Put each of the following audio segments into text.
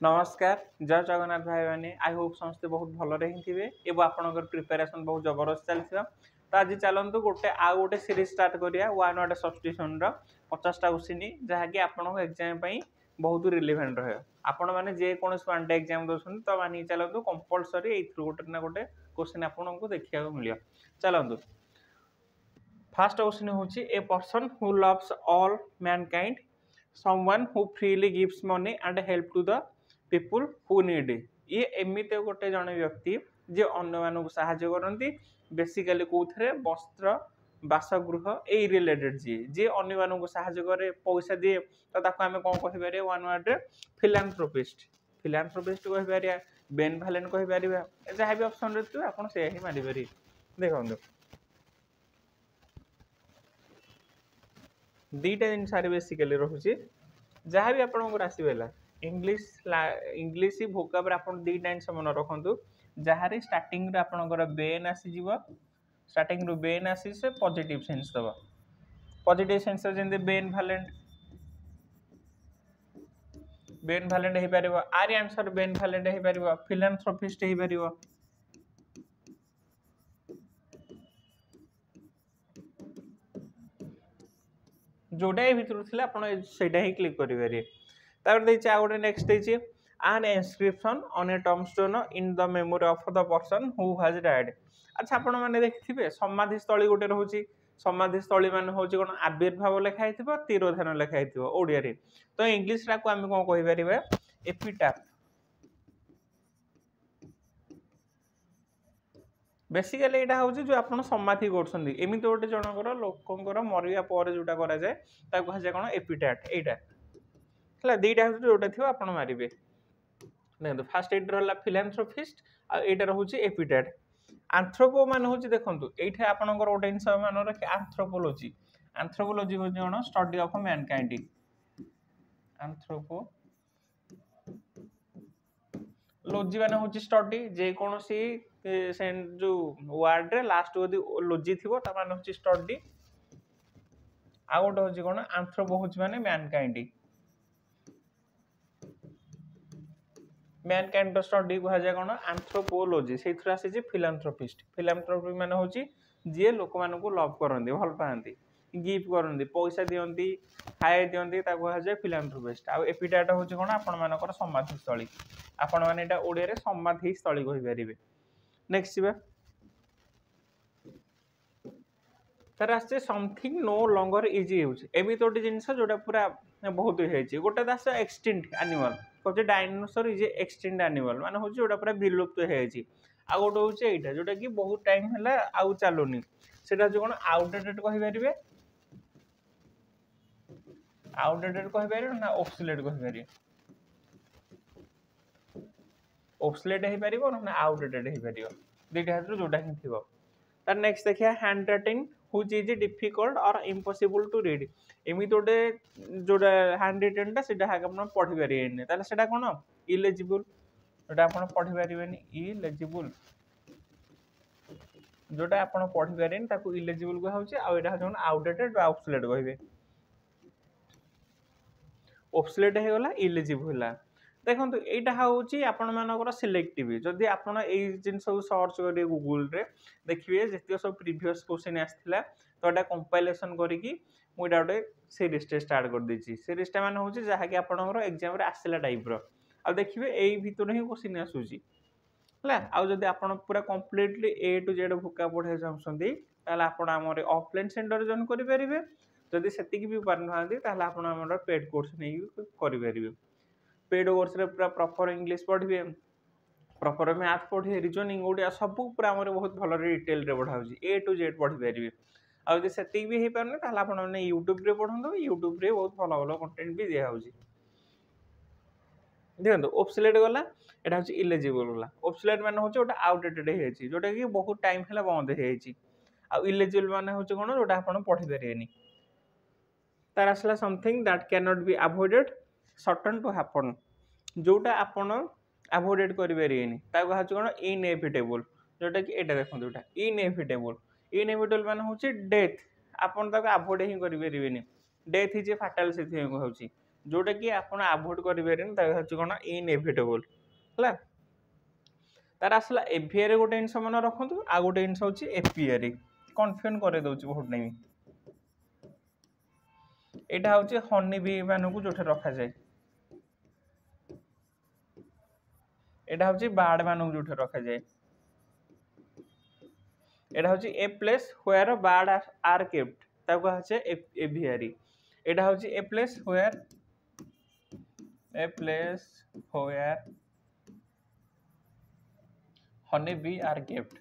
नमस्कार जय जगन्नाथ भाई मैंने आई होप समस्ते बहुत भलरे ही थे एवं आपंकर प्रिपेरेसन बहुत जबरदस्त चलता तो आज चलतु गोटे आउ गोटे सीरीज स्टार्ट करिया वन वर्ड सब्स्टिट्यूशन 50टा क्वेश्चन जहाँकि आपको एग्जाम बहुत रिलेवेंट रहे आपण मैंने जेकोसी वन डे एग्जाम दौरान तो मानिक चलतु कंपलसरी गोटे ना गोटे क्वेश्चन आपको देखा मिल चलतु फास्ट क्वेश्चन हूँ ए person who loves all Mankind someone who freely gives money and help to the people who need ये एमती गोटे जन व्यक्ति जे अन्य मानक साहाय्य करती बेसिकाली कौथे वस्त्र बासगृह ए रिलेटेड जी अन्य मानक साहाय्य करे पैसा दिए तो आम कौन कहीपर वन वर्ड फिलांथ्रोपिस्ट फिलांथ्रोपिस्ट कहीपर बेन भालेन कहीपर जहाँ भी ऑप्शन रही आप ही मारिपारे देखो दीटा जिन बेसिकली रोचे जहाँ भी आपंकर आसला इंग्लीश भोकाब आप दीटा जिन मन रखु जहाँ स्टार्टिंग आपंकर बेन आसीज स्टार्टिंग बेन आसी से पॉजिटिव सेंस दब पॉजिटिव सेंस जमी बेन भालेंट हो पार आर आंसर बेन भालेंट हो पार फिलांथ्रोपिस्ट हो पार जोटा ये भितर थी आप ही क्लिक करेंगे गोटे नेक्स्ट देखिए an inscription on a tombstone in the memory of the person who has died अच्छा आपण मैंने देखिए समाधि स्थली गोटे रोचे समाधि स्थली मान हूँ कौन आविर्भाव लिखाई तिरोधान लिखाई ओडिया तो इंग्लीश को आम कौन कहीपर एपिटाफ बेसिकाली यहाँ हूँ जो आप समाधि करमती गोटे जनकर लोकंर मरिया पर जोटा कराए कहुए कौन एपिटाट यहाँ दीटा जोटा थी आप मारे देखो फास्ट ये रहा फिलांथ्रोपिस्ट आईटा रोचे एपिटाट आंथ्रोपो मान हूँ देखो ये आपंकर गोटे जिन मान रखे आंथ्रोपोलोजी आंथ्रोपोलोजी हूँ कौन स्टडी ऑफ मैनकाइंड आंथ्रोपो लोजी मान हूँ स्टडी जेकोसी जो वर्ड रे लास्ट यदि लोजी थी मान हूँ स्टडी आ गोटे हूँ कौन आंथ्रोपो हूँ माने मैनकाइंड मैनकाइंड स्टडी कहुए कौन आंथ्रोपोलोजी से आसी फिलांथ्रोपिस्ट फिलांथ्रोपी मान हूँ जी लोक मान लव करती भल पाती गिफ्ट करती पैसा दिंती खाए दिंती कहुए फिलांथ्रोपिस्ट आ एपिटाट हूँ कौन आपर समाधि स्थली आपण मैंने ओडिया समाधि स्थली कहीपर नेक्स्ट तार आसे something no longer is use एमती गोटे जिनस जोटा पूरा बहुत हो गोटे दास एक्सटिंक्ट एनिमल कहते डायनोसर इज एक्सटिंक्ट एनिमल मान हूँ जोटा पूरा विलुप्त हो आ गोटे हूँ यहाँ जोटा कि बहुत टाइम है आउ चलुनी से कौन आउटडेटेड कहीपर आउटडेटेड कहीपर ना ऑब्सोलेट कहीपर ऑब्सोलेट हो पार ना आउटडेटेड हो पार दुईटा जोटा ही थी तार नेक्स्ट देखिए hand writing which is difficult और इम्पॉसिबल टू रीड एमती गोटे जोटा हैंड रिटेन से पढ़ी पारे से कौन इलेजिबल जोटा आप पढ़ी पारे इलेजिबल जोटा आप पढ़ी पारे इलेजिबल कहूँ आउटडेटेड ऑब्सोलेट कहे ऑब्सोलेट होगा इलेजिबल देखो यहाँ हूँ आपण मानकर सिलेक्टिव जदि आप जिन सब सर्च करेंगे गूगल रे देखिए जितने सब प्रीवियस क्वेश्चन आसाला तो यहाँ कंपाइलेसन करके मुझे गोटे सीरीज स्टार्ट कर देती सीरीजटा मान हूँ जहाँकि आपंकर एग्जाम आसला टाइप आ देखिए यही भितर ही क्वेश्चन आसूसी है आदि आप पूरा कम्प्लीटली ए टू जेड भोका पढ़ाई चाहते आप ऑफलाइन सेंटर जॉइन करेंगे जदि से भी पार पेड कोर्स नहीं करेंगे पेड कोर्स रे पूरा प्रॉपर इंग्लिश पढ़े प्रॉपर मैथ पढ़े रिजनिंग ओडिया सब पूरा बहुत भल डिटेल रे पढ़ा ए टू जेड पढ़ी पारे आदि से भी हो पारे तो आपने यूट्यूब रे पढ़ो यूट्यूब रे बहुत भल भल कंटेंट भी दिया देखो ऑब्सोलेट गला यहाँ हूँ इलेजिबल गला ऑब्सोलेट मान हूँ गोटे आउटडेटेड हो जोटा कि बहुत टाइम है बंद हो इलेजिबल मान हूँ कौन जोटा आप पढ़ी पारे तार आसला something that can not be avoided certain to happen जोटा आपन अवॉइडेड करें कौन इनएविटेबल जोटा कि यहाँ देखो जोटा इनएविटेबल इनएविटेबल मान हूँ डेथ आपन अवॉइड ही करें डेथ इज फाटाल से कहूँ जोटा कि आपण अवॉइड करें कौन इनएविटेबल है तार आसला एभियर गोटे जिन मन रखु आ गोटे जिन हूँ एपियर कन्फ्यूजन कर बहुत टाइम यहाँ हूँ हनी बी मानक जो रखा जाए यहाँ हूँ बार्ड मानक जो रखा जाए यहाँ हूँ a place where bird are kept ताकू एभियरी यहाँ हूँ a place where honey bee are kept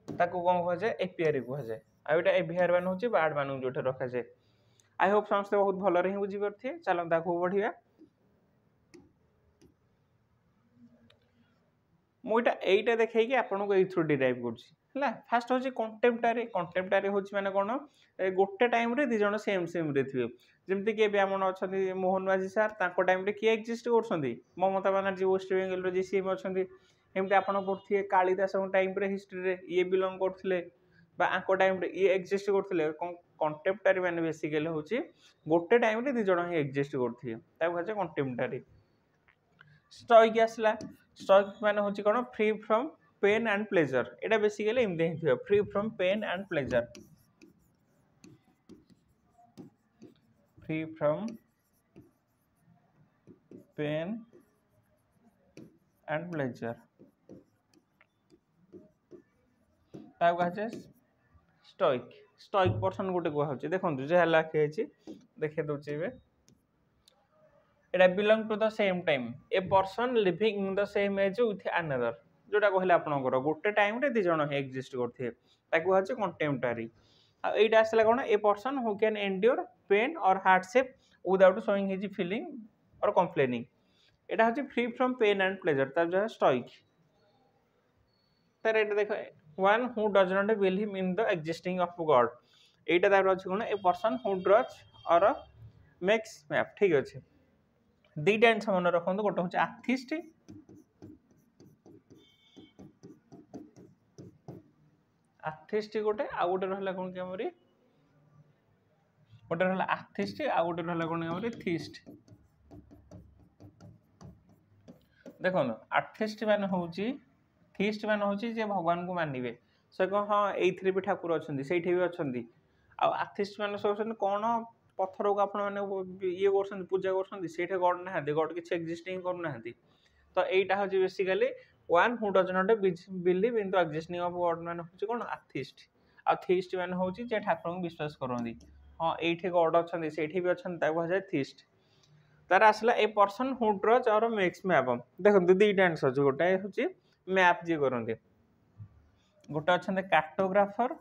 ताकू कौन कह जाए एपियरी कह जाए आईटा एभियर मान हूँ बार्ड मान जो रखा जाए आई होप समस्त बहुत भल ही बुझीपारे चलो ताकू बढ़िया मुझे यहीटा देखी आपको ये डिराइव कर फास्ट हूँ कंटेम्पटारी हूँ मैंने कौन गोटे टाइम दी जन सेम सेम रे थे जमती कि अच्छा मोहन माझी सार टाइम किए एक्जिस्ट कर ममता बानार्जी वेस्ट बेंगल जी सीएम अच्छा एमती आप पढ़े कालिदास टाइम हिस्ट्री ये बिलंग करते टाइम ये एक्जिस्ट करते कंटेम्पटारी मैंने बेसिकली हूँ गोटे टाइम दी जन ही एक्जिस्ट करते कंटेम्पटारी स्टोइक आसला स्टोइक माने होची कोन free from pain and pleasure एटा बेसिकली एमते ही थियो free from pain and pleasure free from pain and pleasure ताऊ कहा स्टोइक स्टोइक पर्सन गोटे कह देखो जे हला के देखे दोचे be it belong to the same time a person living in the same age with another जोटा कहले आपनकर गोटे टाइम रे दी जण एक्जिस्ट करथे ताकू होचे कंटेम्पटारी आ एटा आसला कोन a person who can endure pain or hardship without showing his feeling or complaining एटा होचे free from pain and pleasure तार जो स्टोइक तार एटा देखो one who does not believe in the existing of God एटा तार अछि कोन a person who draws or makes map ठीक अछि दीटा जिन मन रखु गोटे हूँ आर्थिस्ट आर्थिस्ट गोटे आ गोटे रहा कौन कि गोटे रहा आर्थिस्ट आ गोटे रहा कौन कि थीस्ट देखो आर्थिस्ट मान हूँ थीस्ट मान हूँ जे भगवान को मानवे से कह हाँ ये भी ठाकुर अच्छा से भी अच्छा आर्थिस्ट मान सब कौन पत्थर को आप ये पूजा कर गड ना गड किसी एक्जिस्टिंग करना तो यहीटा हूँ basically one who does not believe in the existing of God मान हूँ कौन आर्थिस्ट आ थीस्ट मान हूँ जे ठाकुर को विश्वास करती हाँ ये गॉड अच्छा से भी अच्छा कहुए थीस्ट तार आसला ए पर्सन हु ड्रज और मेक्स मैप देखो दुईटा आंसर अच्छे गोटे हूँ मैप जी करते गोटे अच्छा कार्टोग्राफर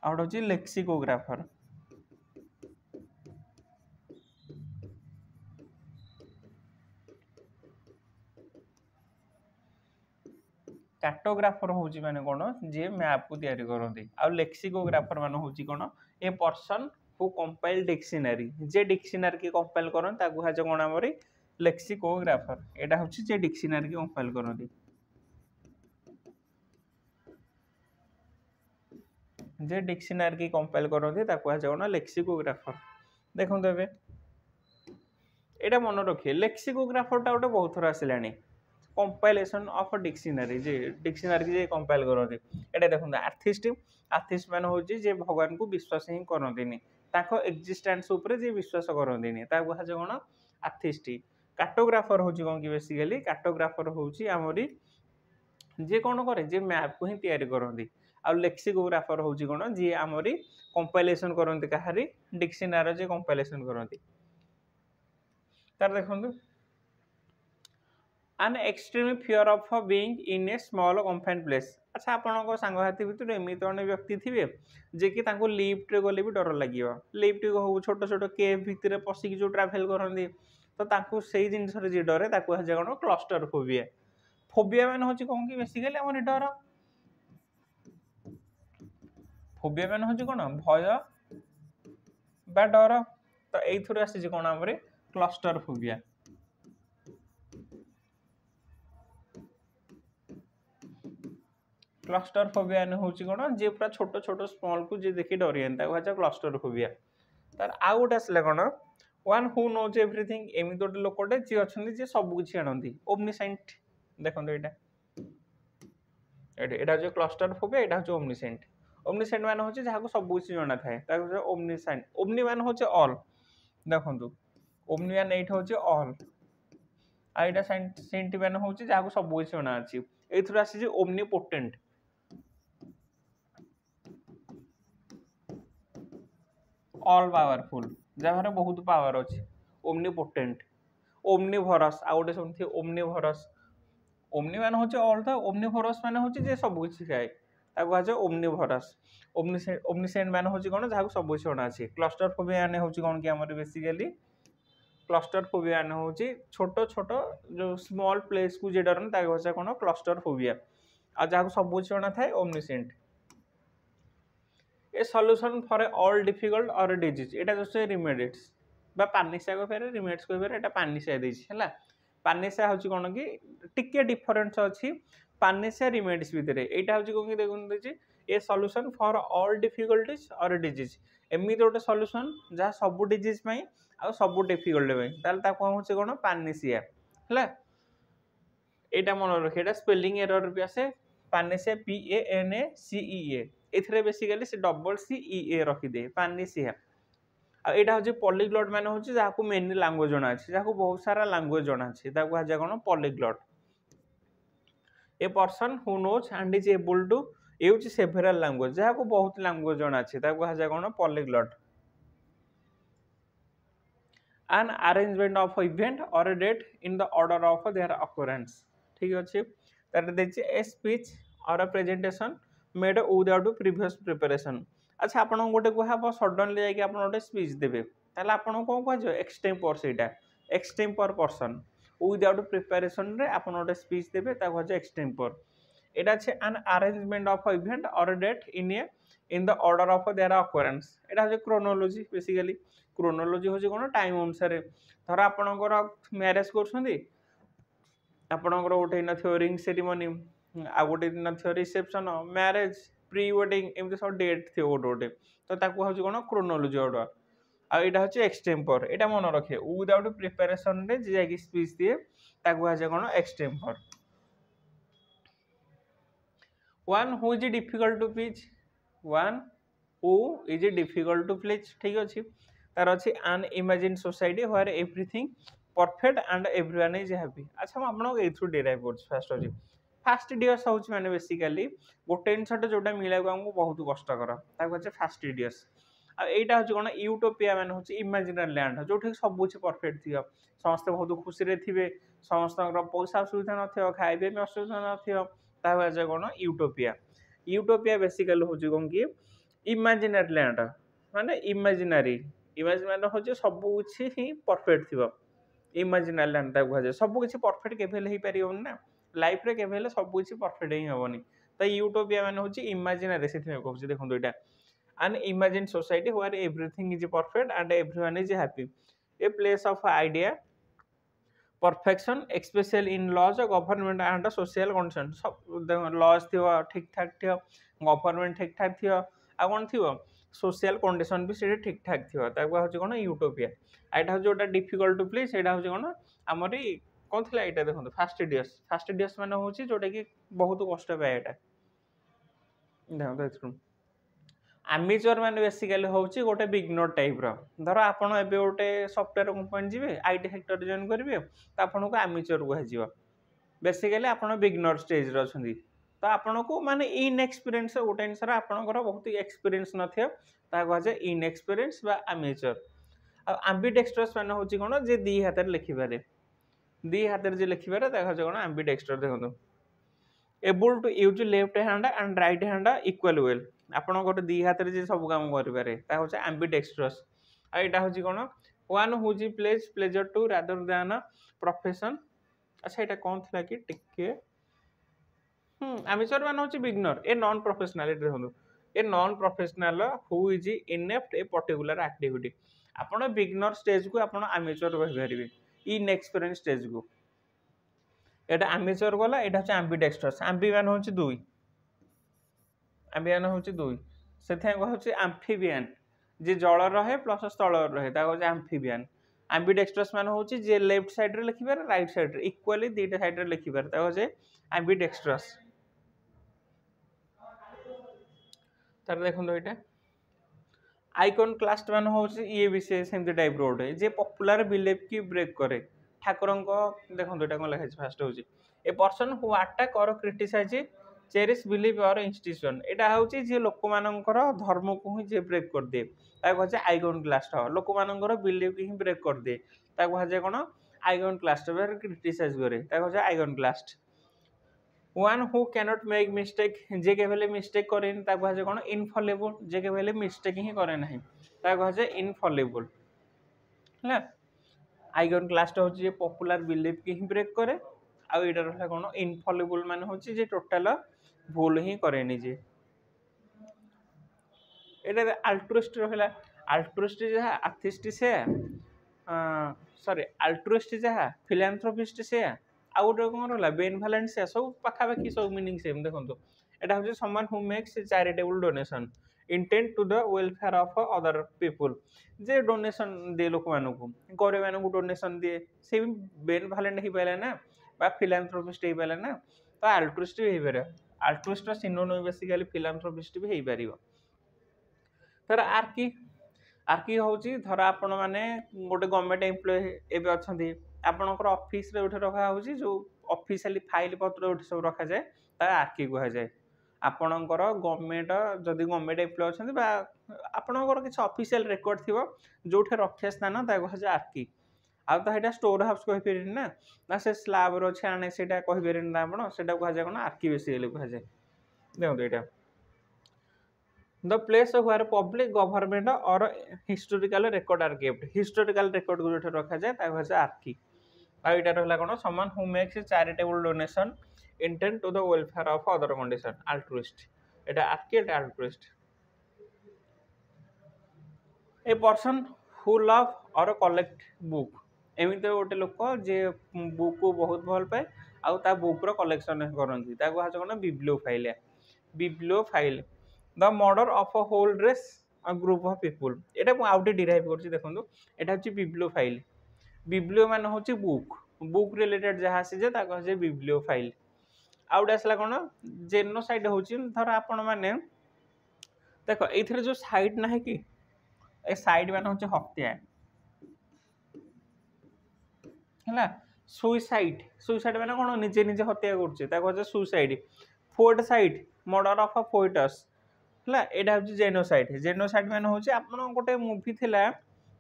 आउट हूँ लेक्सिकोग्राफर कार्टोग्राफर हूँ माने कौन जी मैप को तैयारी करते आ लेक्सिकोग्राफर मान हूँ कौन a person who compile dictionary J dictionary की कंपाइल करते कौन आम लेक्सिकोग्राफर यहाँ हूँ जे डिक्शनरी की कंपाइल करते जे डिक्शनरी की कंपाइल करते कौन लेक्सिकोग्राफर देखो ए यहाँ मन रखिए लेक्सिकोग्राफर टा गोटे बहुत थर आसला compilation of dictionary J dictionary J compile करते ये देखो आर्थिस्ट आर्थिस्ट मान हूँ जे भगवान को विश्वास ही करते एक्जिस्टेंस उपरे जे विश्वास करते कहुए कौन आर्थिस्ट कार्टोग्राफर हूँ कौन कि बेसिकली कार्टोग्राफर हूँ आमरी जे कौन करे जे मैप को ही तैयारी करती आ लेक्सिकोग्राफर हूँ कौन जी आमरी कंपाइलेशन करते कहारी डिक्शनरी जे कंपाइलेशन करती तार देखो an extreme fear of being in a small confined place अच्छा आपन सांगसाथी भितर एमती जन व्यक्ति थे जे कि लिफ्ट रे गले भी डर लगे लिफ्ट हो छोट छोट केव भितर पशिक जो ट्राभेल करते तो से जिनस जी डरे कौन क्लस्टर फोबिया फोबिया मान हूँ कौन कि बेसिकली आम डर फोबिया मान हूँ कौन भय बा डर तो ये आसी कौन आम क्लस्टर फोबिया क्लस्टरफोबिया होची कोन जे पूरा छोट छोट स्मॉल को जे देखि डरियन ता कहजा क्लस्टरफोबिया तार आ गोटे आसले कोन वन हु नोज एवरीथिंग एमि गोटे लोकटे जे अछंती जे सब किछि जानती ओमनिसेंट देखो एटा एटा जो क्लस्टरफोबिया एटा जो ओमनिसेंट ओमनिसेंट मान होची जहा को सब किछि जाना थाए ता कहजा ओमनिसेंट ओमनी मान होची ऑल देखंतु ओमनी मान एट होची ऑल आइडा सेंट मान होची जहा को सब किछि जाना अछि एथुर आसी जे ओमनीपोटेंट ऑल पावरफुल जहाँ बहुत पावर अच्छे ओमनीपोटेंट ओमनीभरस आ गोटे सुनते ओमनीभरस ओमनी मान होचे ऑल था ओमनीभरस मान होचे जे सब किछि खाए ताको आजे ओमनीभरस ओमनीसेंट मान होचे कोन जहाँ सब किछि होना अछि क्लस्टरफोबिया ने होचे कोन कि हमर बेसिकली क्लस्टरफोबिया ने होचे छोट छोट जो स्मॉल प्लेस को जे डरन ताको होचे कोन क्लस्टरफोबिया आ जहाँ सब किछि होना थाए omniscient A solution for all difficult और डिजीज एटा जस्ट रिमेडिएट्स बा पानिसा को फेरे रिमेडिएट्स को फेरे एटा पानिसा देछि हला पानिसा होची कोन कि टिके डिफरेंस अछि पानिसा रिमेडिएट्स भितरे एटा होची कोन कि देखुन देछि a solution for all difficulties or disease एमि गोटे सॉल्यूशन जहा सब डिजीज पई आ सब डिफिकल्ट पई ताल ता कोन होची कोन पानिसिया हला एटा मन रखे एटा स्पेलिंग एरर भी आसे पानिसिया PANACEA एथरे बेसिकली से डबल CEA रखी दे पानिसिया आ एटा होची पॉलीग्लॉट माने होची जहा को मेनी लैंग्वेज जणा अछि जहा को बहुत सारा लैंग्वेज जणा अछि ता को हाजा कोन polyglot a person who knows and is able to use several language जहा को बहुत लैंग्वेज जणा अछि ता को हाजा कोन polyglot an arrangement of event or a date in the order of their occurrence ठीक अछि तारे देछि ए स्पीच और a presentation made without previous preparation अच्छा आपण गोटे को हाबो सडनली जाय कि आपण गोटे स्पीच देबे ताले आपण को कह जो एक्सटेम्पर सेटा एक्सटेम्पर पर्सन विदाउट प्रिपरेशन रे आपण गोटे स्पीच देबे ता कह जो एक्सटेम्पर एटा छे an arrangement of event or a date in the order of their occurrence Etah J chronology basically chronology होची कोन टाइम अनुसार धर आपणकर मैरिज करछंदी आपणकर गोटे न थियो रिंग सेरेमनी आ गोटे न थियो रिसेप्शन मैरिज प्री वेडिंग एमते सब डेट थियो गोटे गोटे तो ताकू होची कोन क्रोनोलॉजी ऑर्डर आ एटा होची एक्सटेम्पर एटा मन रखे विदाउट प्रिपरेशन रे जे जाकी स्पीच दिए ताकू हाजे कोन extempore one who is difficult to please one who is difficult to please ठीक अछि तार अछि an imagined society where everything perfect and everyone is happy अच्छा हम आपन एथु डेराइव करछ फर्स्ट डियर्स होछ माने बेसिकली गोटे इनसट जोटा मिला को हमको बहुत कष्ट कर ता कहछ फर्स्ट डियर्स आ एटा होछ कोन यूटोपिया माने होछ इमेजिनरी लैंड जोठी सब कुछ परफेक्ट थियो समस्त बहुत खुशी रे थिबे समस्त पैसा सुविधा न थियो खाइबे में असुविधा न थियो ता कहछ कोन यूटोपिया यूटोपिया बेसिकली होछ कोन कि इमेजिनरी लैंड माने इमेजिनरी इमेज माने होछ सब कुछ ही परफेक्ट थियो इमेजिनरी लैंड ता कहछ सब कुछ परफेक्ट केभेल ही परियोन ना लाइफ रे केभेल सब कुछ परफेक्ट ही होबनी त यूटोपिया माने होची इमेजिनरी से थिमे कहू देखो एटा an imagined society where everything is perfect and everyone is happy a place of idea perfection especially in laws government and social condition सब लॉज थियो ठीक ठाक थियो गवर्नमेंट ठीक ठाक थियो आ कोन थियो सोशल कंडीशन भी से ठीक ठाक थियो ताको होची कोन यूटोपिया एटा जोटा डिफिकल्ट टू प्लीज एटा होची कोन हमरी कोन थिला एटा देखो फास्ट डियर्स माने होची जोटा कि बहुत कष्ट पाए एटा देखो आमिचर माने बेसिकली होची गोटे बिगनर टाइप रो धर आपण एबे गोटे सॉफ्टवेयर कंपनी जिवे आईटी सेक्टर जॉइन करिवे त आपण को आमिचर को हजिबा बेसिकली आपण बिगनर स्टेज रो छथि त आपण को माने इन एक्सपीरियंस गोटे इनसर आपण को बहुत एक्सपीरियंस नथियो ता कहै छै इन एक्सपीरियंस बा आमिचर आ एम्बिडेक्स्ट्रस माने होची कोन जे दी हाथ रे लिखि पारे दी हाथ रे जे लिखि पारे ता कहै छै कोन एम्बिडेक्स्ट्रस देखो able to use left hand and right hand equal well आपण गोटे दी हाथ रे जे सब काम करि पारे ता होचे एम्बिडेक्स्ट्रस आ एटा होची कोन वन हु जी plays pleasure to rather than profession अच्छा एटा कोन थला कि टिके एमेचर मान होची बिगनर ए नॉन प्रोफेशनल एटा देखो a non professional who is inept a particular activity आपण बिगनर स्टेज को आपण एमेचर कहि परिबे इन एक्सपीरियंस स्टेज को एटा एमेचर गला एटा होची एम्बिडेक्स्ट्रस एम्बी मान होची दुई एम्बियन हूँ 2 से कहूँ आम्फिबियन जे जल रहे प्लस स्थल रहे कहूँ आम्फिबियन एम्बिडेक्स्ट्रस मान हूँ जे लेफ्ट साइड रे लिखिबार राइट साइड रे इक्वाली दीटा साइड रे लिखिबार कहूँ एम्बिडेक्स्ट्रस तार देखो ये आइकन क्लास्ट मान हूँ ये भी सेमती टाइप रोटे जे पॉपुलर बिलीफ की ब्रेक करे ठाकुर देखो ये कौन लिखाई फास्ट हूँ ए पर्सन हु अटैक और क्रिटिसाइज चेरिश बिलीफ और इंस्टीट्यूशन यहाँ हूँ जी लोक मानकर धर्म को ही जे ब्रेक कर दिए कहे आइकन क्लास्ट लोक मानकर बिलीफ की ही ब्रेक कर दिए कहे कौन आइकन क्लास्ट क्रिटिसाइज करे कहे iconoclast one who cannot make mistake जे के मिस्टेक करे कहे कौन इनफॉलेबल जे के मिस्टेक ही करे ना कहे इनफॉलेबल है आइकन क्लास्ट हूँ जे पॉपुलर बिलीफ की ही ब्रेक करे आउ ये रहा कौन इनफॉलेबल मान हूँ जे टोटाल भूल ही करे जे ये अल्ट्रुइस्ट रहा अल्ट्रुइस्ट जहाँ आर्टिस्ट से सॉरी अल्ट्रुइस्ट जहाँ फिलांथ्रोपिस्ट से आउ गोटे कौन रहा बेनभलेंट से सब पाखापाखि सब मीनिंग सेम देखो यहाँ हूँ someone who makes charitable donation intent to the welfare of other people जे डोनेशन दिए लोक मानू गरीब मानू डोनेशन दिए से भी बेनभलेंट हो पारे ना बा फिलांथ्रोपिस्ट हो पारे ना तो अल्ट्रुइस्ट भी हो पारे अल्ट्रुइस्ट सिनोनिम बेसिकली फिलांथ्रोपिस्ट भी हो पार तर आर्की हूँ धर आपण मैंने गोटे गवर्नमेंट एम्प्लॉय एवं अच्छा आपणकर ऑफिस रे उठे रखा हो जो ऑफिशियली फाइल पत्र उठे सब रखा जाए आर्की कह जाए आपणकर गवर्नमेंट जदि गवर्नमेंट एम्प्लॉय अच्छा आपणकर किसी ऑफिशियल रिकॉर्ड थी जो रक्षा स्थान कह आर्की आ तो यहाँ स्टोर हाउस कहीपर ना ना से स्लाब रणे से कहीपर ना आप कह जाए कौन आर्की बेसिकली कह जाए देखो यहाँ the place where public government or historical record are kept historical record को जो रखा जाए कहे आर्की आईटा रहा कौन someone who makes charitable donation intent to the welfare of other condition altruist एटा आर्की एटा altruist a person who love or collect book एमती गोटे लोक जे बुक को बहुत भल पाए आउ ता बुक रो कलेक्शन करती कौन bibliophile bibliophile the murder of a whole race a group of people यहाँ आउटे डिराइव कर देखो यहाँ हूँ बिब्लियोफाइल बिब्लियो मान हूँ बुक बुक रिलेटेड जहाँ आसी जे कहे बिब्लियोफाइल आउटे आसला कौन जेनोसाइड हूँ धर आपण मैंने देख ये जो साइड ना कि ए साइड मान हूँ हत्या है सुइसाइड सुइसाइड मैंने कौन निजे निजे हत्या कर suicide fort side murder of a forts है यहाँ हूँ जेनोसाइड जेनोसाइड मान हूँ आप गोटे मुवी थिला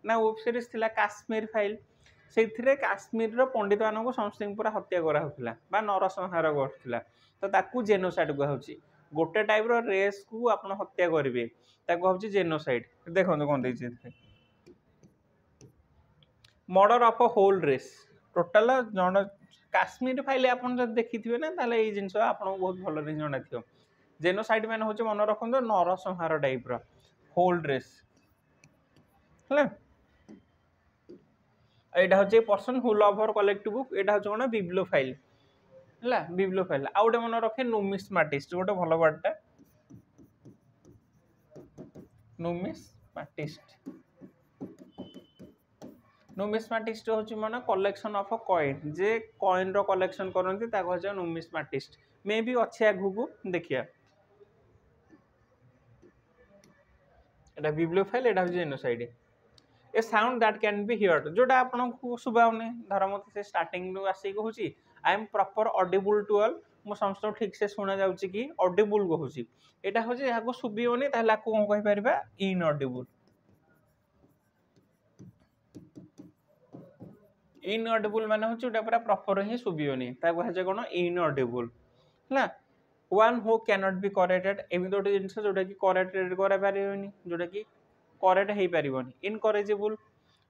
ना वेब सीरीज थिला काश्मीर फाइल से काश्मीर पंडित मानक समस्त पूरा हत्या कराला नरसंहार करता तो ताकू जेनोसाइड कहूँ गोटे टाइप रेस को आप हत्या करेंगे कहूँ जेनोसाइड देखो कौन देखिए murder of a whole race total जन काश्मीर फाइल आप देखी थे ना ताले ये जिन आपको बहुत भल जना थी जेनोसाइड मान हूँ मन रखु नरसंहार टाइप होल रेस है यहाँ हूँ person who love or collect book यहाँ हूँ कौन बिब्लियोफाइल है बिब्लियोफाइल आउ गोटे मन रखे नुमिस्माटिस्ट गोटे भल वर्डटा नुमिस्माटिस्ट नुमिस्माटिस्ट हूँ मन कलेक्शन ऑफ कॉइन जे कॉइन रो कलेक्शन करती कह नुमिस्माटिस्ट मे भी अच्छे आगू देखिए एटा बिब्लियोफाइल एटा हूँ genocide a sound that can be heard जोटा आपको शुभाऊनी धर मत से स्टार्टिंग आसिक कहूँ I am proper audible to all मो समस्त ठीक से शुणा जाऊँगी कि ऑडिबल कहूँ यहाँ हूँ यहाँ शुभनी आपको कौन कहीपर इनऑडिबल इनऑडिबल मान हूँ पूरा प्रॉपर ही शुभनी कहे कौन इनऑडिबल है one who cannot be corrected एमती गोटे जिन जोटा कि करेक्टेड करानी जोटा कि करेक्ट हो पारन incorrigible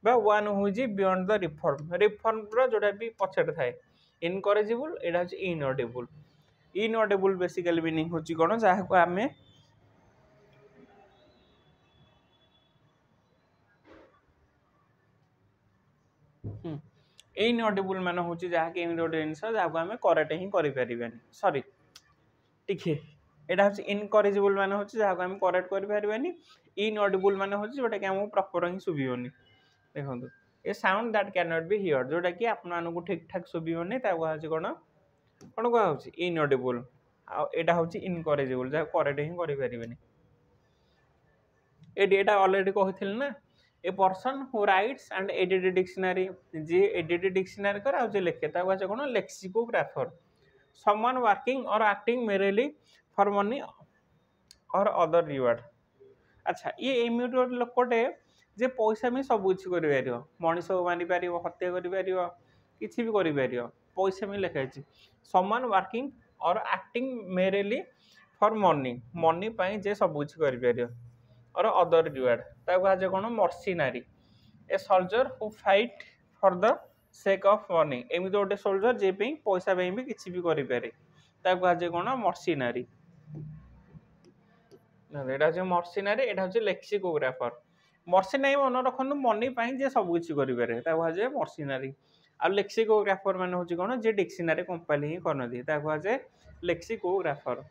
one who is beyond the reform जोटा भी पछे थाए इनकरेजिबल यहाँ हूँ इनऑडिबल इनऑडिबल बेसिकली मीनिंग हूँ कौन जहाँ को आम इनऑडिबल मान हूँ जहाँकि गोटे जिन जहाँ को आम करेक्ट ही करें सॉरी टिके एटा हूँ इनकरेजिबल मान हूँ जहाँ आम करेक्ट करें इनऑडिबल मान हूँ जोटा कि आमको प्रॉपर ही शुभनी देखो a sound that can not be heard जोटा कि आपको ठीक ठाक शुभनी कौन कौन कहुच्छी इनऑडिबल आटा हूँ इनकरेजिबल जहाँ करेक्ट ही करें एटा ऑलरेडी कहती ना a person who writes and edit dictionary जी एडिट डिक्शनरी कर आज लिखे कौन lexicographer someone working or acting merely for money or other reward अच्छा ये एमिट लोकटे जे पैसा भी सब किसी कर मनीष मारी पार हत्या कर किसी भी कर पैसा भी लिखाई someone working or acting merely for money money पाई जे सब किसी कर और अदर रिवार्ड ताकू कौन mercenary a soldier who fight for the sake of money एमती गोटे सोल्जर जे पैसा भी किसी भी करें ताकू कौन मर्सिनारी यहाँ मर्सिनारी यहाँ हूँ लेक्सिकोग्राफर मर्सिनारी मन रखु मनी जे सब किसी करें ताकू मर्सिनारी आ लेक्सिकोग्राफर मान हूँ कौन जे डिक्शनरी कंपाइल ही करती ताकू लेक्सिकोग्राफर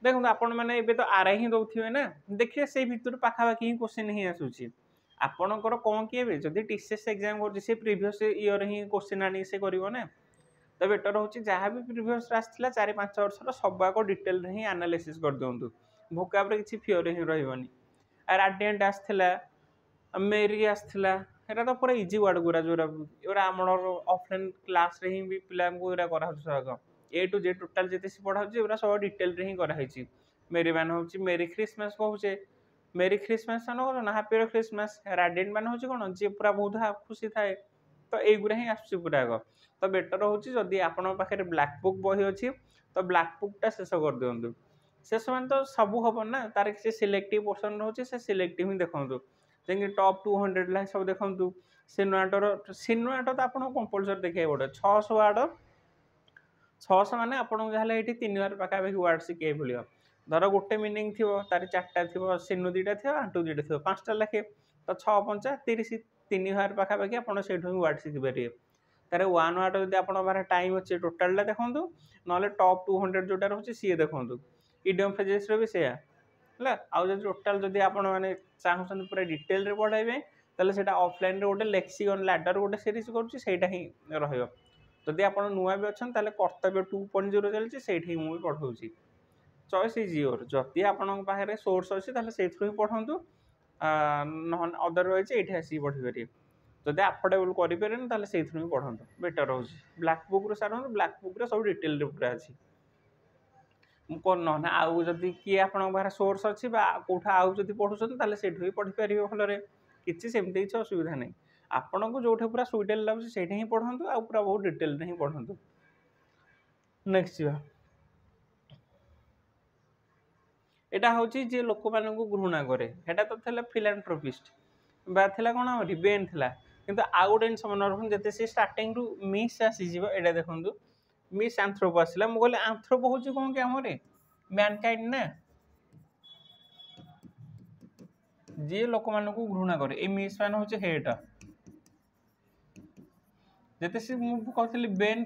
देखो आपण मैंने ए तो आर ही दौथे ना देखिए से भर पाखापाखि ही क्वेश्चन ही आसूसी आपणकर कौन किए जदि टीसीएस एग्जाम कर प्रीवियस ईयर ही क्वेश्चन आनी से करना तो बेटर हूँ जहाँ भी प्रीवियस आसाला 4-5 वर्षर सबक डिटेल ही एनालिसिस कर दिंतु भोकाब्रे किसी फियर ही रही राडिएंट आसाला मेरी आसाला यहाँ तो पूरा इजी वर्ड गुरा जोरा आम ऑफलाइन क्लास ही पिला कराग ए टू जेड टोटाल जिते पढ़ाऊँ सब डिटेल ही कराई मेरी मान हूँ मेरी क्रिसमस कहूचे मेरी क्रिसमस मान ना हैप्पी क्रिसमस राडिएंट मान हूँ कौन जी पूरा बहुत खुशी थाए तो युरा ही आस पूराग तो बेटर हूँ जदि आपण पाखे ब्लैक बुक बही अच्छी तो ब्लैक बुकटा शेष कर दिंतु शेष मान तो सब हम ना तार किसी सिलेक्टिव पोर्सन रोचे से सिलेक्टिव ही देखूँ जमी टॉप 200 ला सब देखूँ सिनुआट तो आपको कंपलसरी देखिए पड़े 600 वार्ड 600 माने आपको जहाँ 3 बार पाखापाखि वार्ड शिखे मिले धर गोटे मीनिंग थी तार 4टा थी सिनु 2टा थी आंटू 2टा थी 5टा लेखे तो 6×5 = 30 3 बार पाखापाखि आप वार्ड शिखिपारे तार 1 वार्ड जब आप टाइम अच्छे टोटाल देखूँ ना टॉप 200 जोटा रोचे सी देखूँ इडियम फ्रेजेस भी से आउ टोटाल जब आप चाहते पूरा डिटेल रे पढ़ाइबे ताले सेटा ऑफलाइन रे गोटे लेक्सिकन लैडर गोटे सीरीज करूँ ही रही जदि आप नुआ भी अच्छा ताले कर्तव्य 2.0 चलती से मुझे पढ़ाऊँगी चॉइस इज योर जदि आपण पाखे सोर्स अच्छी से ही पढ़ु अदरवाइज ये आसिक पढ़ी पारे जदि अफोर्डेबल करें से ही पढ़ु बेटर हो ब्लैक बुक रू सार ब्लैक बुक सब डिटेल पूरा अच्छी ना आउ जदि किए आप सोर्स अच्छी कौटा आउ जब पढ़ुं से ही पढ़ी पारे भलरे किसी सेमती किसी असुविधा नहीं आपन को जो पूरा सुइटेबल लगे से ही पढ़ु आ पूरा बहुत डिटेल ही पढ़ु नेक्स्ट यहाँ हूँ जी लोक मान घृणा कै यहाँ तो थे फिलांथ्रोपिस्ट बाला कौन बेन था कि आउ गोटे जिन मन रखुन जिते सी स्टार्टिंग रू मिस आसीज यहाँ देखूँ मिस आंथ्रोपो आसला मुझे आंथ्रोपो हूँ कौन कि आम मैनकाइंड ना जी लोक मान घृणा कै मिस मान हूँ हेट जिते सी मुझे कहती बेन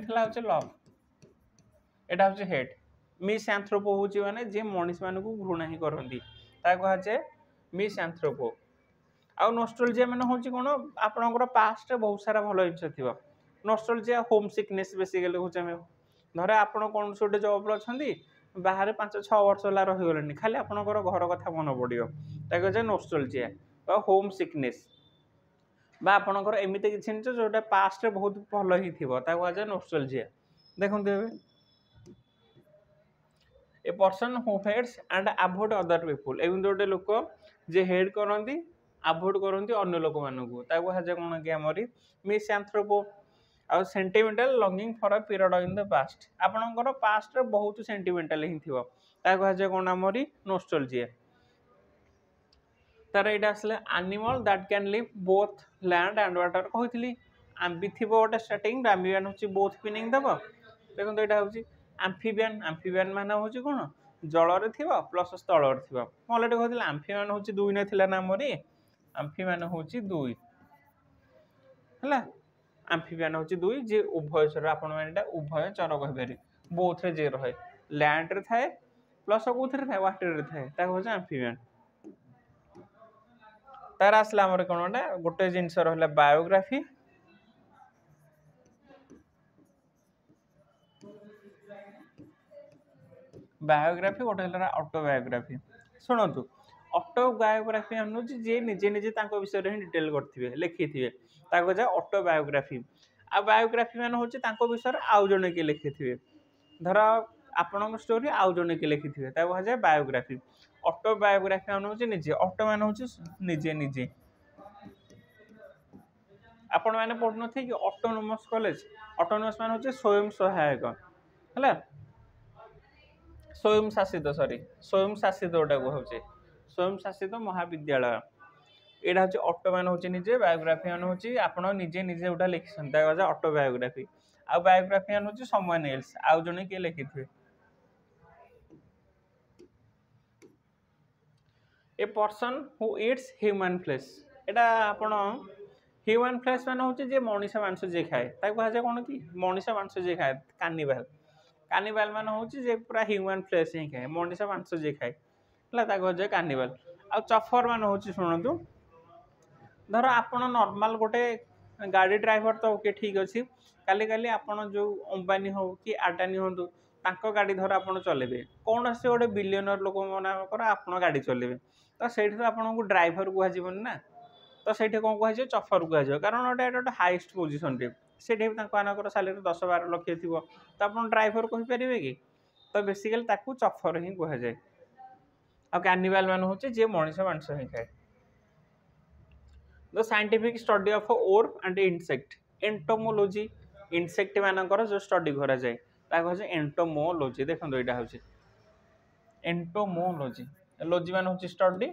था हूँ लव यहाँ हूँ हेट मिस आंथ्रोपो हूँ मैंने जी मनीष मान घृणा ही करती कहुए मिस आंथ्रोपो आउ नॉस्टैल्जिया मैंने हूँ कौन आपणकर पास्ट बहुत सारा भल जिन थी नॉस्टैल्जिया होम सिकनेस बेसिकली हूँ धर आप कौन से गोटे जॉब अच्छा बाहर 5-6 वर्ष है रहीगले खाली आपणकर घर कथा मन पड़ो कहे नॉस्टैल्जिया होम सिकनेस आपणकर एमती किसी जिन जोटा पास्ट बहुत भल ही थी कहुए नॉस्टैल्जिया देखते a person who hates and avoid other people एवं गोटे लोक जे हेट करती अवॉइड करती अन्य लोक मानू कहुए कौन कि आमरी मिस आंथ्रोपो a sentimental longing for a period in the past आपणकर पास्ट रे बहुत सेंटिमेंटल ही थी कहुए कौन आमरी नॉस्टैल्जिया तार यहाँ आसले animal that can live both land and water कहती आम्बी थी गोटे स्टार्टिंग आम्बियन हूँ बोथ मीनिंग दब देखो यहाँ हूँ आम्फिबियन मान हूँ कौन जलर थी प्लस स्थल थी अलरेडी कहती आम्फिबियन हूँ 2 ना ना आमरी आम्फिबियन हूँ 2 है आम्फिबियन हूँ 2 जी उभयचर आपण उभयचर कहीपर बोथ रे जे रहे लैंड रे थाए प्लस कोथरे थाए वाटर रे थाए ताको होचे एम्फिबियन तार आसला हमर कोनटा गोटे जिंस रहला बायोग्राफी बायोग्राफी गोटे हला ऑटोबायोग्राफी सुनतु ऑटोबायोग्राफी हम जे निजे निजे तांको विषय रे डिटेल करथिबे लिखिथिबे ताको जा ऑटोबायोग्राफी आ बायोग्राफी मान होचे तांको विषय रे आउ जने के लिखिथिबे धर आपन स्टोरी आउ जने के लिखिथिबे ताको हो जाय बायोग्राफी ऑटोबायोग्राफी मान होचे निजे ऑटो मान होचे निजे निजे आपण माने पढनो थे कि ऑटोनोमस कॉलेज ऑटोनोमस मान होचे स्वयं सहायक हला स्वयं शासित स्वयं शासित गोटा होचे स्वयं शासित महाविद्यालय एटा होचे ऑटो मान होचे निजे बायोग्राफी मान होचे आपण निजे निजे गोटा लिखसन ता गजा ऑटोबायोग्राफी आ बायोग्राफी मान होचे समवन एल्स आउ जने के लिखिथे a person who eats human flesh एटा आपण ह्यूमन फ्लेश मान होचे जे मनुष्य मांस जे खाए ता कहा कोन कि मनुष्य मांस जे खाए कानिबाल कानिबाल मान होचे जे पूरा ह्यूमन फ्लेश ही खाए मनुष्य मांस जे खाए हला ता कहा कानिबाल आ चफर मान होचे सुनतु धर आपण नॉर्मल गोटे गाड़ी ड्राइवर तो ओके ठीक अच्छी काली काली आपण जो अंबानी हो कि आडानी हो तांको गाड़ी धर आपण चलेबे कौन से गोटे बिलियनर लोक मानकर आपण गाड़ी चलेबे तो सेठी तो आपण को ड्राइवर कुहा जीवन ना तो सेठी कोन कुहा जे चफर कुहा जे कारण ओटे हाईएस्ट पोजीशन रे सेठी तांको आनकर सैलरी 10-12 लाख थिबो तो आपण ड्राइवर कहि परिबे कि तो बेसिकली ताकू चफर ही कुहा जाय आ कैनिबल मान होचे जे मनुष्य मांस ही खाए the scientific study of orb and insect entomology insect मानकर जो स्टडी करा जाए ताको होचे एंटोमोलॉजी देखंदो एटा होचे एंटोमोलॉजी लॉजी मान होचे स्टडी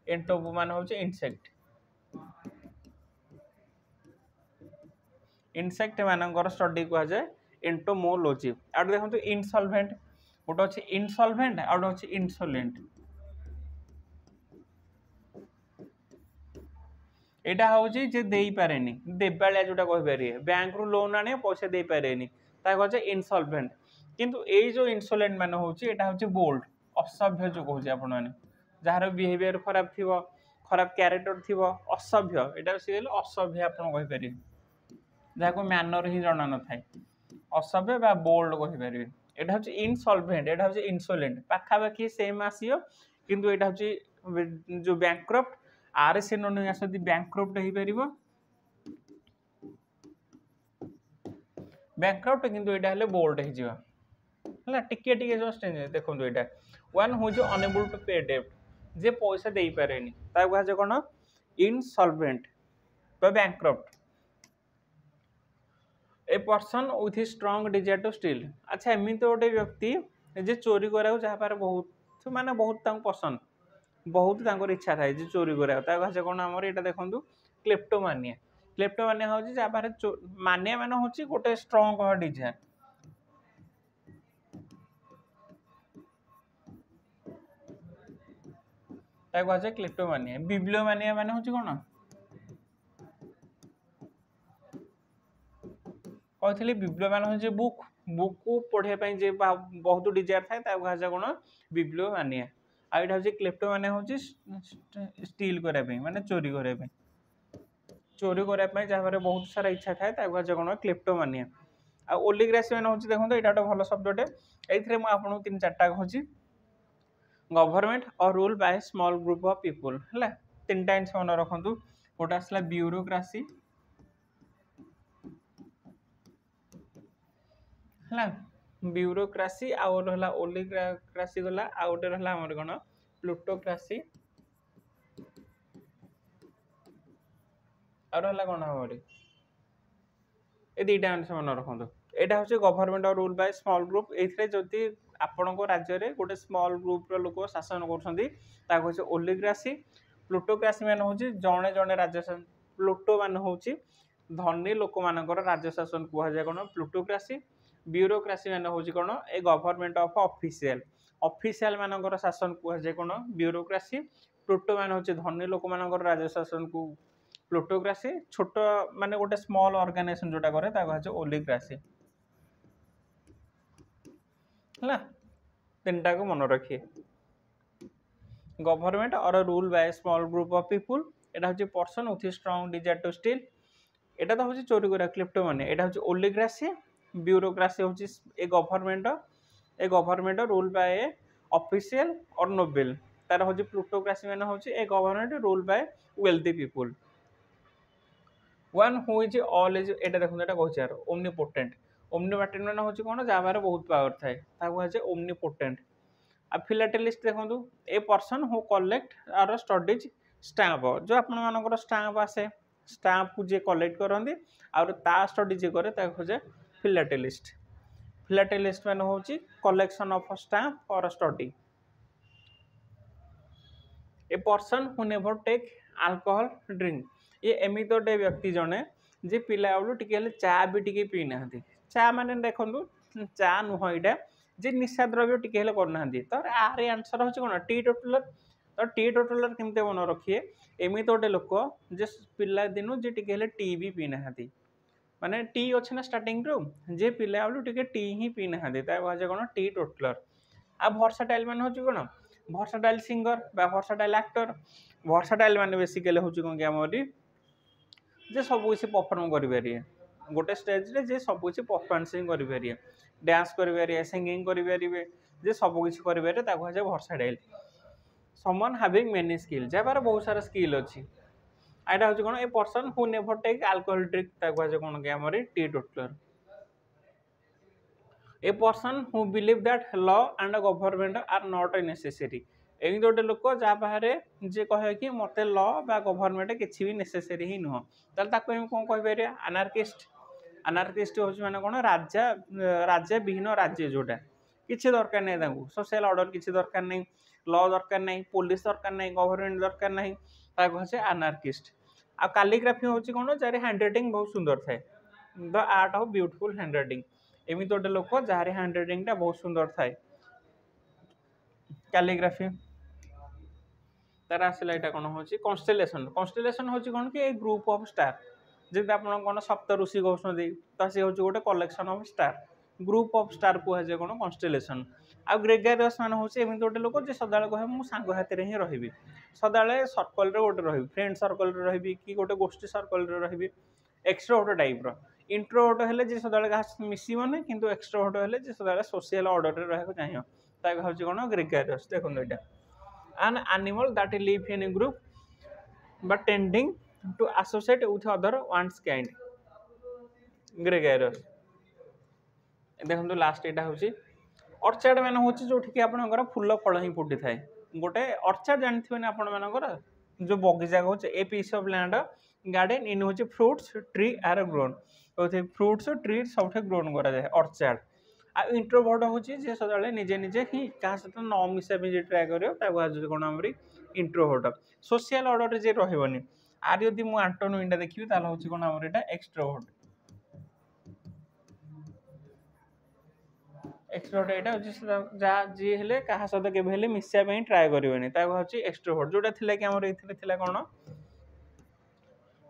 एंटोमो मान होचे इंसेक्ट इंसेक्ट मानकर स्टडी कहा जाए एंटोमोलॉजी आ देखंतु इनसॉल्वेंट गोटे अछि इनसॉल्वेंट आ गोटे अछि इनसोलेंट एटा होची जे देई पारेनी देबालिया जोटा कहि पारे बैंक रु लोन आने पैसा देई पारेनी ता कहे इनसॉल्वेंट किंतु ए जो इनसोलेंट मान होची एटा होची बोल्ड असभ्य जो कहूची आपण माने जहार बिहेवियर खराब थिबो खराब कैरेक्टर थिबो असभ्य एटा सिल असभ्य आपण कहि पारे जाको मैनर ही जणा न थाए असभ्य बा बोल्ड कहि पारे एटा होची इनसॉल्वेंट एटा होची इनसोलेंट पाखा बाकी सेम आसियो किंतु एटा होची जो बैंकक्रप्ट आर सिनोनिम आसति बैंकक्रप्ट हे परिबो बैंकक्रप्ट किंतु एटा हले बोल्ड हे जिवा हला टिके टिके जस्ट देखंतु एटा one who is unable to pay डेब्ट जे पैसा देई पारेनी ता कहा जे कोन इनसॉल्वेंट बा bankrupt a person with strong desire to steal अच्छा एमी तो गोटे व्यक्ति जे चोरी करा जहाँ पार बहुत माने बहुत तांग पसंद बहुत तांकर इच्छा थाए जे चोरी करा ता कहा कोन हमर एटा देखंतु क्लेप्टोमानिया होची जहाँ पार मानिया माने होची गोटे स्ट्रांग डिजायर ता कहा क्लेप्टोमानिया बिब्लियोमानिया माने होची कोन कहथिली बिब्लियोमान होची बुक बुक को पढ़े पई जे बहुत डिजायर थाए ता कहा कोन बिब्लियोमानिया आ एटा होची क्लेप्टोमानिया होची स्टील करे पई माने चोरी करे पई जहाँ बहुत सारा इच्छा थाए ता कहा कोन क्लेप्टोमानिया आ ओलिग्रासी माने होची देखंतो एटा एक भलो शब्दटे एथिरे म आपन 3-4टा कहूची government or rule by small group of people हला तीन टाइम्स मन रखंतु गोटा असला ब्यूरोक्रेसी हला ब्यूरोक्रेसी आ रहला ओलिग्रासी गला आ गोटे रहला हमर कोन प्लूटोक्रेसी आ रहला कोन हमर ए दुईटा आंसर मन रखंतु एटा होचे government or rule by small group एथिरे जति आपनको राज्य रे गोटे स्मॉल ग्रुप रो लोक शासन करछंती ता होचे ओलिग्रासी प्लूटोक्रेसी मान होची जणे जणे राज्य शासन प्लूटो मान होची धनी लोक मानकर राज्य शासन कुहा जाय कोन प्लूटोक्रेसी ब्यूरोक्रेसी मान होची कोन ए गवर्नमेंट ऑफ ऑफिशियल मानकर शासन कुहा जाय कोन ब्यूरोक्रेसी प्लूटो मान होची धनी लोक मानकर राज्य शासन को प्लूटोक्रेसी छोट माने गोटे स्मॉल ऑर्गेनाइजेशन जोटा करे ता कहा ओलिग्रासी हला तीनटा को मन रखिए government or rule by small group of people एटा होची person with strong desire to steal एटा तो होची चोरी करा क्लिप्टोमानी एटा होची ओलिगार्सी ब्यूरोक्रेसी होची a government rule by a official or noble तार होची प्लूटोक्रेसी माने होची a government rule by wealthy people one who is all is एटा देखो एटा कहछ यार ओमनीपोटेंट ओमनीपोटेंट माने होची कोन जा बारे बहुत पावर थाए ताको कहछ ओमनीपोटेंट आ फिलाटेलिस्ट देखो a person who collect or studies stamp जो आपण मानकर स्टाम्प आसे स्टाम्प को जे कलेक्ट करंदी और ता स्टडी जे करे ता खोजे फिलाटेलिस्ट फिलाटेलिस्ट माने होची कलेक्शन ऑफ स्टाम्प और study a person who never take alcohol drink ये एमि गोटे व्यक्ति जने जे पिला बेलू टिके चा भी टिके पी ना चा माने देखो चा नुह इटा जे निशा द्रव्य टिके करना तो आर आंसर हूँ कौन टी टोटलर तो टी टोटलर केमते मन रखिए एमती गोटे लोक जे पिला दिनु जे टिके टी भी पी ना माने टी अच्छे ना स्टार्टिंग रू जे पिला बेलू टिके टी ही पी ना कौन टी टोटलर आ भर्साटाइल मान हूँ कौन भर्साटाइल सिंगर बा भर्साटाइल एक्टर भर्साटाइल मान बेसिकली हूँ कौन कि आमरी जे सब किसी परफॉर्म करें गोटे स्टेज रे जे सब किसी परफॉर्मेंस करें डांस करें सिंगिंग करें जे सब किसी करें कहुए versatile someone having many skill जबार बहुत सारा स्किल अच्छी आईटा हूँ कौन a person who never take alcohol drink कहुए कौन कि आमरी teetotaller a person who believe that law and government are not necessary एमती गोटे लोक जहाँ पाखे जे कहे कि मत लॉ बा गवर्नमेंट किसी भी नेसेसरी ही नुह कौन कहीपर अनार्किस्ट अनार्किस्ट हूँ मैंने कौन राजा राजा विहीन राज्य जोटा किसी दरकार नहीं सोशल ऑर्डर किसी दरकार नहीं लॉ दरकार नहीं पुलिस दरकार नहीं गवर्नमेंट दरकार नहीं कहे अनार्किस्ट आ कैलीग्राफी हूँ कौन जार हैंडराइटिंग बहुत सुंदर थाए the art of beautiful handwriting एमती गोटे लोक जार हैंडराइटिंग बहुत सुंदर थाए कैलीग्राफी तार आसला यहाँ कौन हो कन्स्टेलेशन कन्स्टेलेशन हूँ कौन कि ए ग्रुप ऑफ स्टार जब आप कौन सप्त ऋषि कहते तो सी हूँ गोटे collection of star group of star कहुए कौन कन्स्टेलेशन आ ग्रेगारियस मान हूँ एमती गोटे लोक जो सदा कहे मुझे सांग हाथी ही रही सदा सर्कल गोटे रही फ्रेंड सर्कल रही कि गोटे गोष्ठी सर्कल रही एक्सट्रोवर्ट टाइप इंट्रोवर्ट हेले जे सदा क्या मिसबनी कि एक्सट्रोवर्ट हेले जे सदा सोशल ऑर्डर रहा चाहिए हूँ कौन ग्रेगारियस देखो यहाँ an animal that live in a group but tending to associate with other one's kind gregarious देखो लास्ट एटा हूँ अर्चार्ड मान हूँ जो आपंकर फूल फल ही फुटी थाए गोटे अर्चार्ड जानते आपण मानकर जो बगीचा कहे a piece of land garden in हूँ fruits tree are grown fruits tree सब ग्रोन कराए अर्चार्ड आ इंट्रोवर्ट हूँ जे सदा निजे निजे ही क्या सहित न मिसा मिजी ट्राए कर कौन आम इंट्रोवर्ट सोशल ऑर्डर जे रही आर यदि मुझे आंटोनोइंटा देखी हूँ कौन आम एक्सट्रोवर्ट एक्सट्रोवर्ट यहाँ जहाँ जी हेले क्या सहित के मिसापी ट्राए करें एक्सट्रोवर्ट जोटा थी कि आम कौन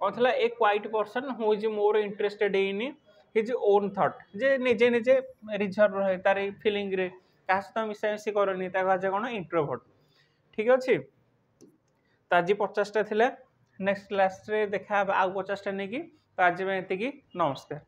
कौन था a quiet person who is more interested in his own thought जे निजे निजे रिजर्व रहे तार फिलिंग रे क्या सहित मिसामिशी करनी कौन इंट्रोवर्ट ठीक अच्छे तो आज 50टा नेक्स्ट क्लास रे देखा आउ 50टा नहीं कि तो आज ये नमस्कार।